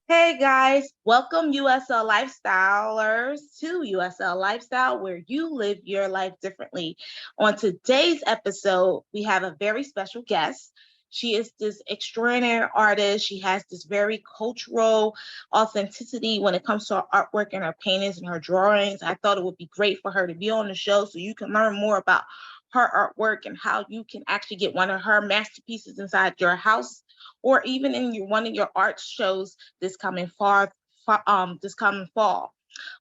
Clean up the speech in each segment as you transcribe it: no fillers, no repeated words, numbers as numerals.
Hey guys, welcome USL Lifestylers to USL Lifestyle, where you live your life differently. On today's episode, we have a very special guest. She is this extraordinary artist. She has this very cultural authenticity when it comes to her artwork and her paintings and her drawings. I thought it would be great for her to be on the show so you can learn more about her artwork and how you can actually get one of her masterpieces inside your house or even in one of your art shows this coming fall.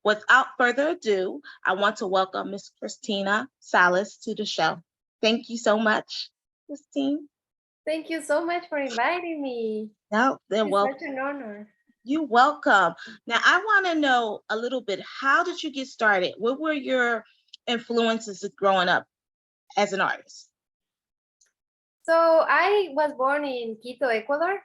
Without further ado, I want to welcome Miss Cristina Salas to the show. Thank you so much, Christine. Thank you so much for inviting me. No, they're It's welcome. such an honor. You welcome. Now I want to know a little bit. How did you get started? What were your influences growing up as an artist? So I was born in Quito, Ecuador,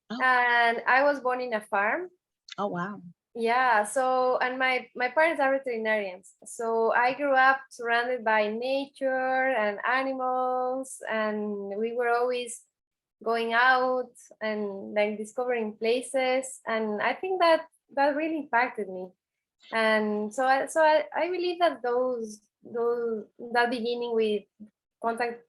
Oh, and I was born in a farm. oh wow. Yeah, so and my parents are veterinarians. So I grew up surrounded by nature and animals, and we were always going out and like discovering places. And I think that really impacted me. And so I believe that those that beginning with contact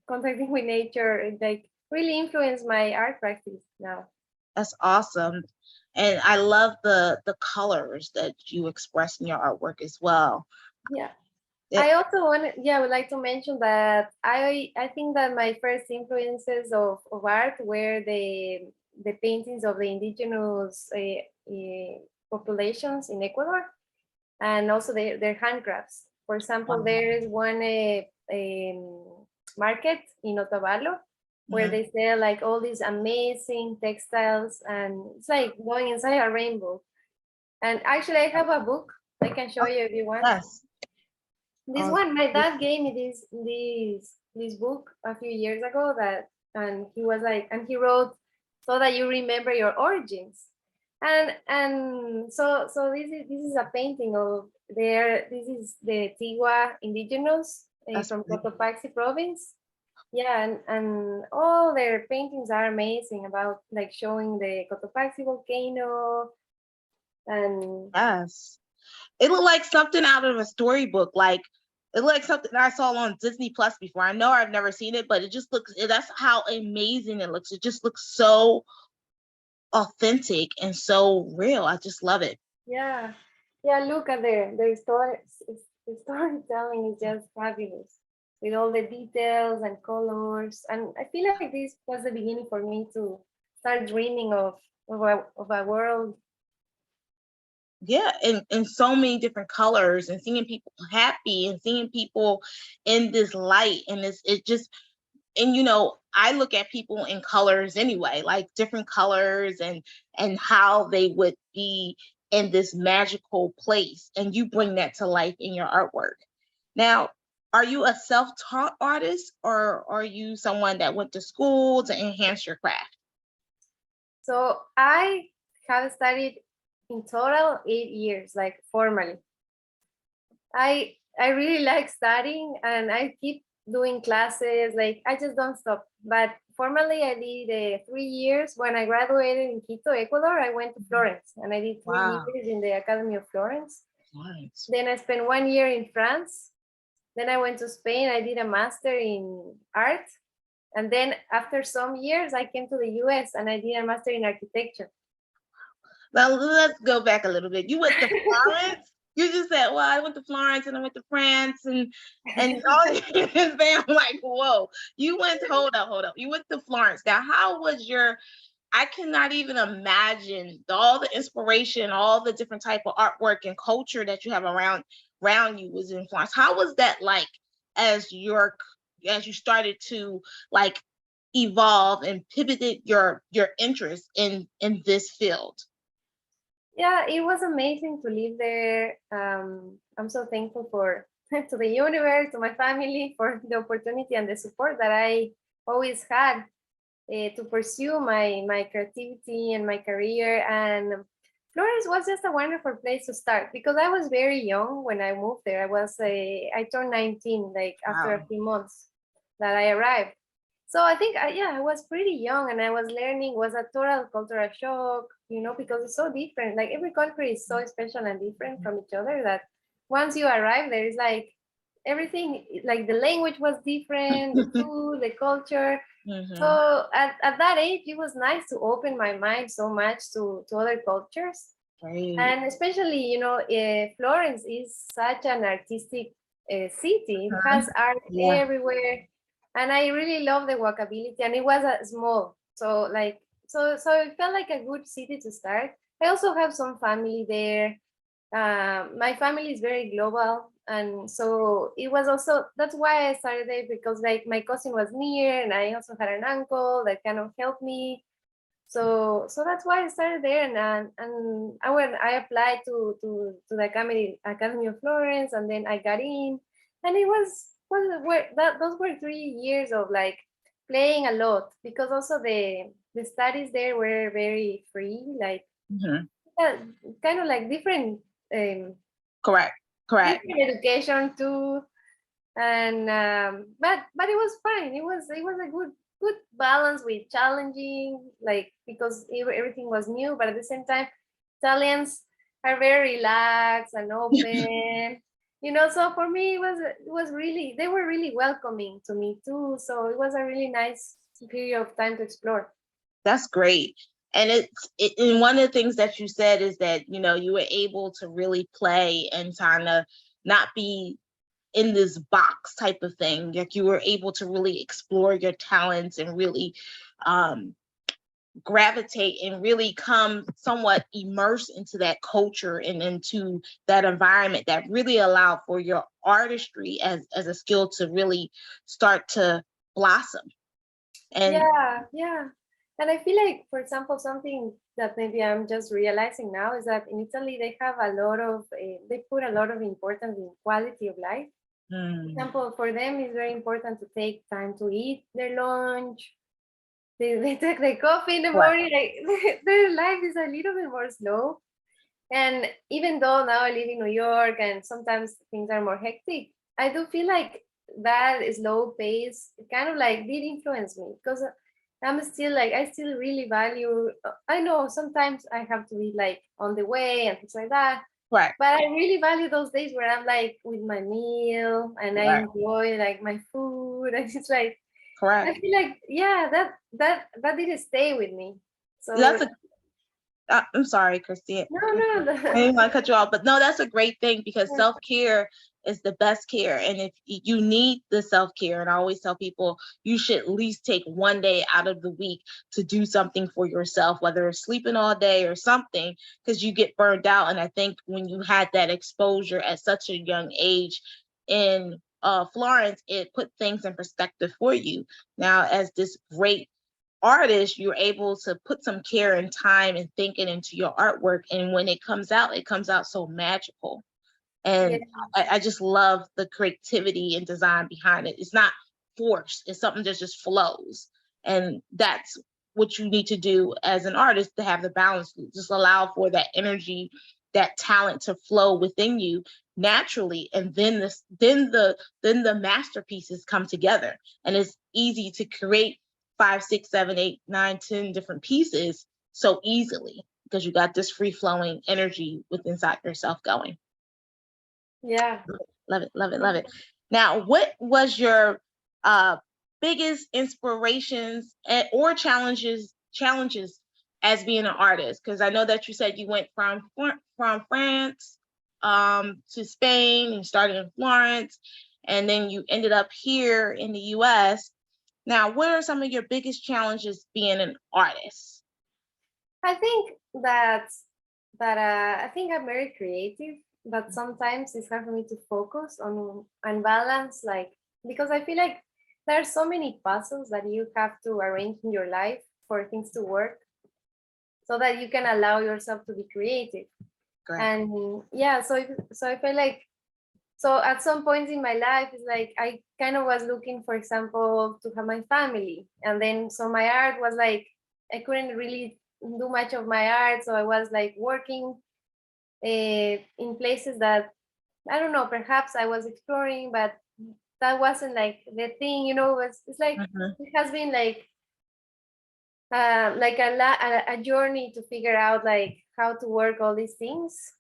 contacting with nature like really influenced my art practice now. That's awesome. And I love the colors that you express in your artwork as well. Yeah. It, I also would like to mention that I think that my first influences of art were the paintings of the indigenous populations in Ecuador, and also their handcrafts. For example, wow. there is one market in Otavalo where Mhm. they sell like all these amazing textiles, and it's like going inside a rainbow. And actually, I have a book I can show Oh, you if you want. yes. This Oh, one, my dad gave me this book a few years ago and he was like, and he wrote, so that you remember your origins. And so this is a painting of this is the Tigua indigenous that's from beautiful. Cotopaxi province. Yeah, and all their paintings are amazing about like showing the Cotopaxi volcano and Yes. It looked like something out of a storybook. Like it looked like something I saw on Disney Plus before. I know I've never seen it, but it just looks. That's how amazing it looks. It just looks so authentic and so real. I just love it. yeah, yeah. Look at their story. The storytelling is just fabulous with all the details and colors. And I feel like this was the beginning for me to start dreaming of a world. Yeah, in so many different colors and seeing people happy and seeing people in this light and this it just and I look at people in colors anyway, like different colors and how they would be in this magical place, and you bring that to life in your artwork. Now, are you a self-taught artist or are you someone that went to school to enhance your craft? So I have studied in total 8 years, like formally. I really like studying and I keep doing classes. Like I just don't stop. But formally, I did 3 years. When I graduated in Quito, Ecuador, I went to Florence and I did three Wow. years in the Academy of Florence. Nice. Then I spent 1 year in France. Then I went to Spain. I did a master in art. And then after some years, I came to the US and I did a master in architecture. Now let's go back a little bit. You went to Florence. You just said, "Well, I went to Florence and I went to France and all this." I'm like, "Whoa!" You went. Hold up, hold up. You went to Florence. Now, how was your? I cannot even imagine all the inspiration, all the different type of artwork and culture that you have around you was in Florence. How was that like as your as you started to like evolve and pivoted your interest in this field? Yeah, it was amazing to live there. I'm so thankful for to the universe, to my family for the opportunity and the support that I always had to pursue my creativity and my career. And Florence was just a wonderful place to start because I was very young when I moved there. I turned 19 like after a Wow. few months that I arrived. So I think, yeah, I was pretty young and I was learning, was a total cultural shock, because it's so different. Like every country is so special and different from each other that once you arrive there, it's like everything, like the language was different, the food, the culture. Mm-hmm. So at that age, it was nice to open my mind so much to other cultures. Right. And especially, Florence is such an artistic city. It Mhm. has art Yeah. everywhere, and I really love the walkability. And it was small, so so it felt like a good city to start. I also have some family there. My family is very global, and so it was also that's why I started there, because like my cousin was near, and I also had an uncle that kind of helped me. So that's why I started there, and when I applied to the Academy of Florence, and then I got in, and it was that those were 3 years of like playing a lot, because also the studies there were very free, like Hmm. uh, kind of like um, Correct. Correct. different education too. And but it was fine. It was a good balance with challenging, like because everything was new, but at the same time Italians are very relaxed and open. So for me it was really, they were really welcoming to me too, so it was a really nice period of time to explore. That's great. And and one of the things that you said is that, you were able to really play and kind of not be in this box type of thing. Like you were able to really explore your talents and really um, gravitate and really come somewhat immersed into that culture and into that environment that really allowed for your artistry as a skill to really start to blossom. And Yeah. And I feel like, for example, something that maybe I'm just realizing now is that in Italy they have a lot of, they put a lot of importance in quality of life. For mm, example, for them, it's very important to take time to eat their lunch. They take their coffee in the right, morning. Like, their life is a little bit more slow. And even though now I live in New York and sometimes things are more hectic, I do feel like that slow pace kind of like did influence me, because I'm still like, I still really value, I know sometimes I have to be like on the way and things like that, right, but I really value those days where I'm like with my meal and I right, enjoy like my food. And it's like, correct. I feel like, yeah, that did stay with me. So That's a I'm sorry, Christine. no, I didn't want to cut you off, but no, that's a great thing because no. self-care is the best care. And if you need the self-care, and I always tell people you should at least take one day out of the week to do something for yourself, whether it's sleeping all day or something, because you get burned out. And I think when you had that exposure at such a young age in Florence, it put things in perspective for you. Now, as this great artist, you're able to put some care and time and thinking into your artwork. And when it comes out so magical. Yeah. And I just love the creativity and design behind it. It's not forced, it's something that just flows. And that's what you need to do as an artist to have the balance. Just allow for that energy, that talent to flow within you naturally. And then the masterpieces come together. And it's easy to create 5, 6, 7, 8, 9, 10 different pieces so easily because you got this free flowing energy within inside yourself going. Yeah. Love it, love it, love it. Now, what was your uh biggest inspirations or challenges as being an artist? Because I know that you said you went from France to Spain and started in Florence, and then you ended up here in the US. Now, what are some of your biggest challenges being an artist? I think that I think I'm very creative, but sometimes it's hard for me to focus on and balance, like, because I feel like there are so many puzzles that you have to arrange in your life for things to work, so that you can allow yourself to be creative. Correct. And yeah, so I feel like, so at some points in my life, it's like I kind of was looking, for example, to have my family, and then so my art was like, I couldn't really do much of my art, so I was like working in places that, I don't know, perhaps I was exploring, but that wasn't like the thing, you know. It's like it has been like a journey to figure out like how to work all these things,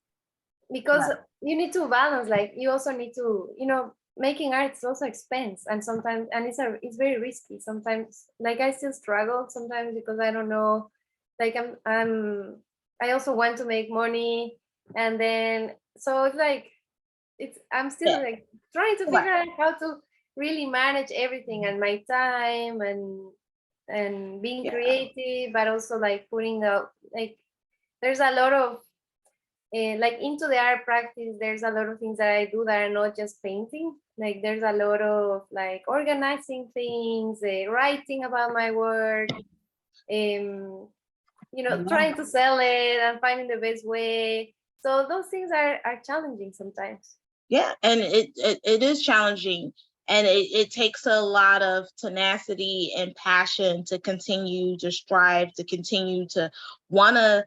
because Right. you need to balance, like you also need to, you know, making art is also expense, and sometimes, and it's very risky sometimes. Like I still struggle sometimes because I don't know, like I also want to make money, and then so it's like I'm still Yeah. like trying to Right. figure out how to really manage everything and my time and being Yeah. creative, but also like putting out like there's a lot of like into the art practice, there's a lot of things that I do that are not just painting. Like there's a lot of like organizing things, writing about my work, you know, Yeah. trying to sell it and finding the best way. So those things are challenging sometimes. Yeah, and it is challenging, and it takes a lot of tenacity and passion to continue to strive, to continue to want to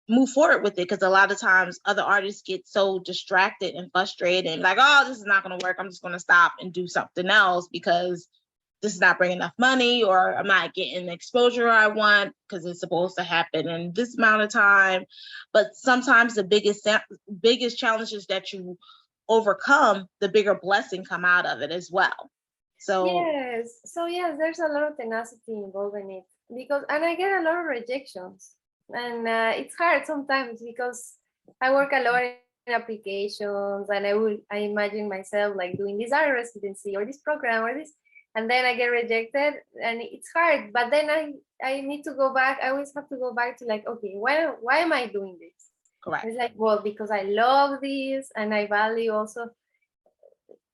move forward with it, because a lot of times other artists get so distracted and frustrated and like, oh, this is not going to work, I'm just going to stop and do something else because this is not bringing enough money, or I'm not getting the exposure I want because it's supposed to happen in this amount of time. But sometimes the biggest challenges that you overcome, the bigger blessing come out of it as well. So Yes. So yes, there's a lot of tenacity involved in it, because, and I get a lot of rejections, and it's hard sometimes because I work a lot in applications, and I imagine myself like doing this art residency or this program or this, and then I get rejected, and it's hard. But then I need to go back. I always have to go back to like, okay, why am I doing this? correct. It's like, well, because I love this and I value also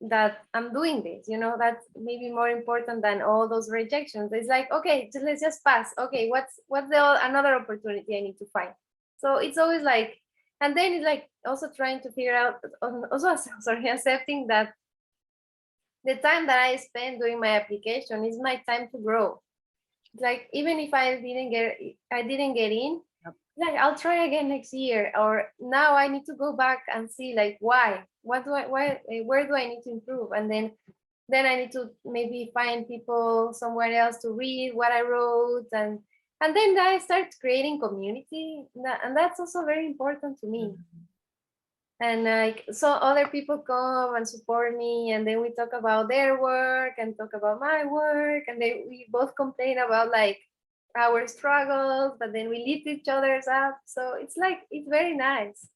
that I'm doing this, you know, that's maybe more important than all those rejections. It's like, okay, let's just pass. Okay, what's another opportunity I need to find? So it's always like, and then it's like also trying to figure out, also sorry, accepting that the time that I spend doing my application is my time to grow. Like even if I didn't get in, Yep. like I'll try again next year, or now I need to go back and see like where do I need to improve, and then I need to maybe find people somewhere else to read what I wrote, and then I start creating community, and that's also very important to me. And like so other people come and support me, and then we talk about their work and talk about my work, and then we both complain about like our struggles, but then we lift each other's up. So it's like it's very nice.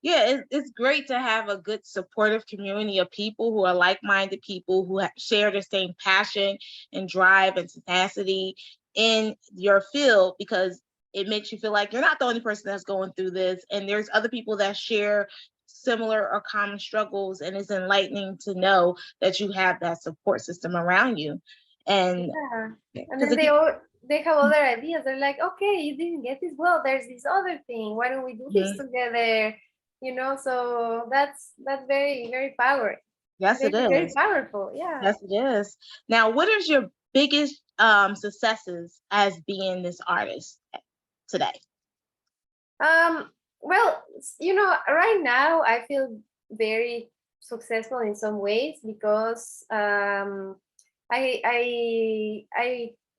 Yeah, it's great to have a good supportive community of people who are like-minded people who share the same passion and drive and tenacity in your field, because it makes you feel like you're not the only person that's going through this, and there's other people that share similar or common struggles, and it's enlightening to know that you have that support system around you. And Yeah. And because then it they have other ideas. They're like, okay, you didn't get this. Well, there's this other thing. Why don't we do this Mhm. together? You know, so that's very, very Yes, it very is. powerful. Yeah. Yes, it is. Now, what is your biggest successes as being this artist today? Um, well, you know, right now I feel very successful in some ways because I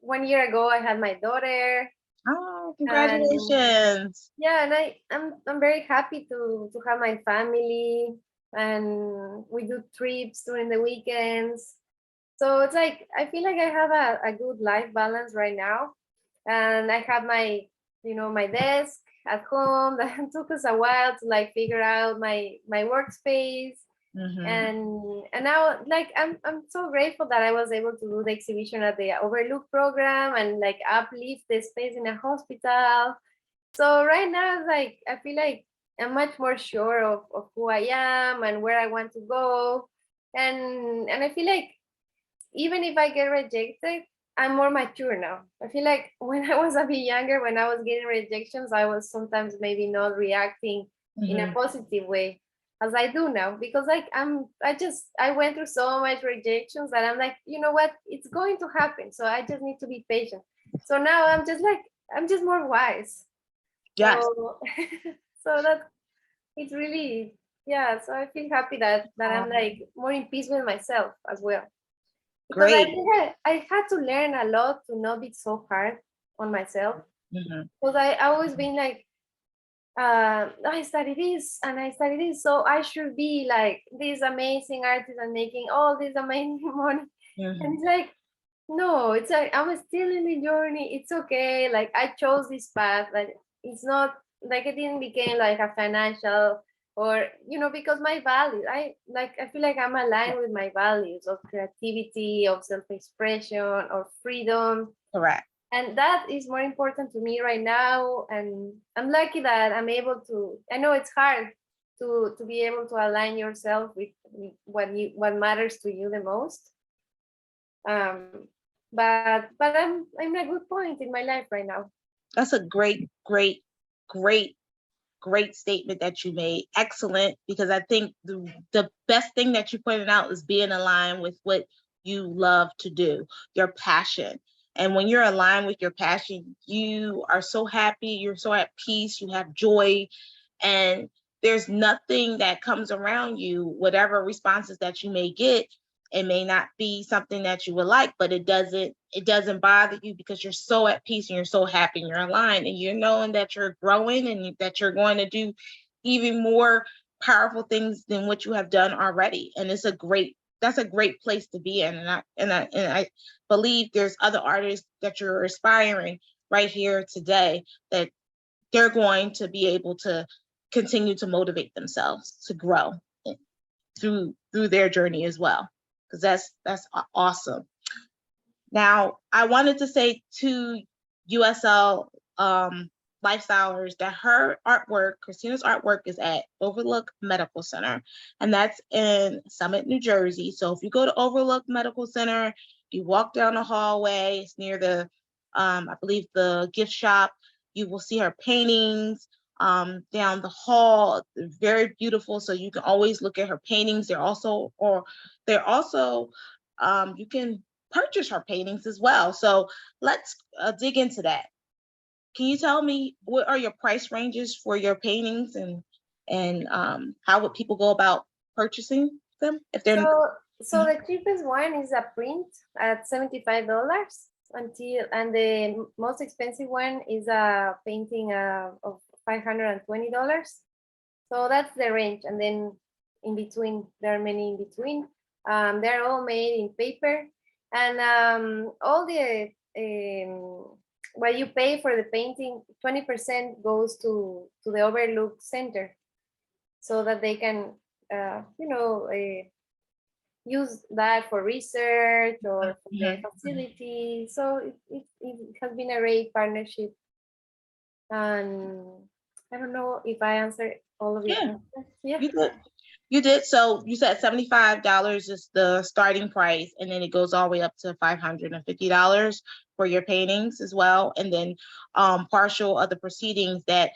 1 year ago I had my daughter, Oh, and congratulations. yeah, and I'm very happy to have my family, and we do trips during the weekends. So it's like I feel like I have a good life balance right now, and I have my, you know, my desk at home. That took us a while to like figure out my workspace, Hmm. and now like I'm so grateful that I was able to do the exhibition at the Overlook program and like uplift the space in a hospital. So right now, it's like I feel like I'm much more sure of who I am and where I want to go, and I feel like even if I get rejected, I'm more mature now. I feel like when I was a bit younger, when I was getting rejections, I was sometimes maybe not reacting in a Hmm. positive way as I do now, because like I went through so much rejections that I'm like, you know what, it's going to happen. So I just need to be patient. So now I'm just like I'm just more wise. Yes. So so that it's really Yeah, so I feel happy that I'm like more in peace with myself as well. Because I Great. think I had to learn a lot to not be so hard on myself. Because I always been like, I study this and I study this, so I should be like this amazing artist and making all this amazing money. And it's like, no, it's like I'm still in the journey. It's okay. Like I chose this path, but it's not like it didn't become like a financial or because my values. I feel like I'm aligned with my values of creativity, of self-expression, of freedom. Correct. And that is more important to me right now. And I'm lucky that I'm able to. I know it's hard to be able to align yourself with what matters to you the most. Um, but I'm at a good point in my life right now. That's a great, great, great statement that you made. Excellent, because I think the best thing that you pointed out is being aligned with what you love to do, your passion. And when you're aligned with your passion, you are so happy, you're so at peace, you have joy, and there's nothing that comes around you, whatever responses that you may get, it may not be something that you would like, but it doesn't bother you because you're so at peace and you're so happy and you're aligned and you're knowing that you're growing and that you're going to do even more powerful things than what you have done already. And that's a great place to be in. And I believe there's other artists that you're inspiring right here today that they're going to be able to continue to motivate themselves to grow through their journey as well, because that's awesome. Now, I wanted to say to USL Lifestylers that her artwork, Cristina's artwork, is at Overlook Medical Center, and that's in Summit, New Jersey. So if you go to Overlook Medical Center, you walk down the hallway, it's near the, I believe, the gift shop. You will see her paintings down the hall. They're very beautiful, so you can always look at her paintings. They're also you can purchase her paintings as well. So let's dig into that. Can you tell me what are your price ranges for your paintings and how would people go about purchasing them if they're So the cheapest one is a print at $75 and the most expensive one is a painting of $520. So that's the range. And then in between, there are many in between. They're all made in paper, and all the what you pay for the painting, 20% goes to the Overlook Center, so that they can, use that for research or for the facility. So it has been a great partnership, and I don't know if I answered all of your questions. Yeah. You did. So you said $75 is the starting price, and then it goes all the way up to $550 for your paintings as well. And then partial of the proceedings that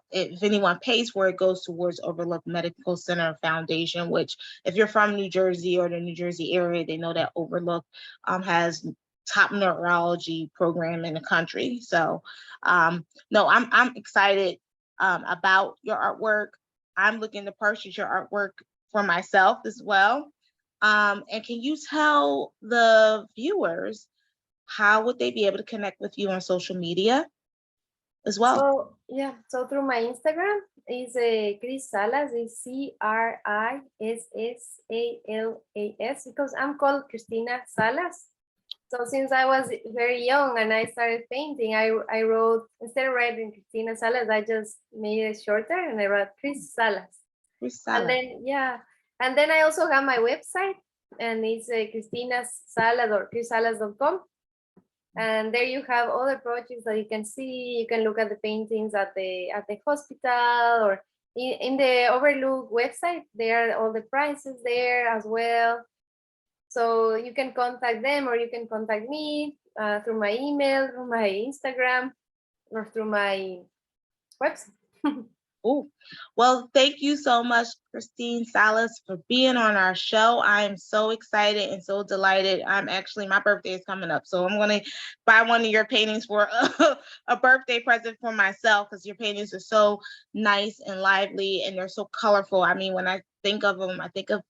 if anyone pays for it goes towards Overlook Medical Center Foundation, which if you're from New Jersey or the New Jersey area, they know that Overlook has top neurology program in the country. So no, I'm excited about your artwork. I'm looking to purchase your artwork for myself as well. And can you tell the viewers how would they be able to connect with you on social media as well? So yeah, so through my Instagram is Cris Salas, is CRISSALAS, because I'm called Cristina Salas. So since I was very young and I started painting, I wrote, instead of writing Cristina Salas, I just made it shorter and I wrote Cris Salas. And then I also have my website, and it's Cristina Salas or CrisSalas.com. And there you have all the projects that you can see. You can look at the paintings at the hospital, or in the Overlook website. There are all the prices there as well. So you can contact them, or you can contact me through my email, through my Instagram, or through my website. Oh, well, thank you so much, Cristina Salas, for being on our show. I am so excited and so delighted. My birthday is coming up, so I'm going to buy one of your paintings for a birthday present for myself, because your paintings are so nice and lively and they're so colorful. I mean, when I think of them, I think of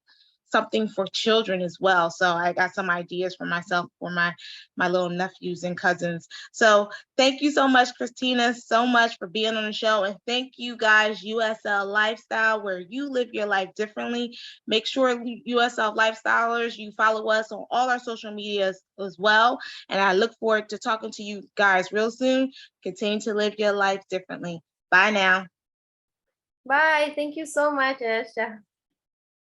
something for children as well. So I got some ideas for myself, for my little nephews and cousins. So thank you so much, Cristina, so much for being on the show. And thank you guys, USL Lifestyle, where you live your life differently. Make sure, USL Lifestylers, you follow us on all our social medias as well. And I look forward to talking to you guys real soon. Continue to live your life differently. Bye now. Bye. Thank you so much, Asha.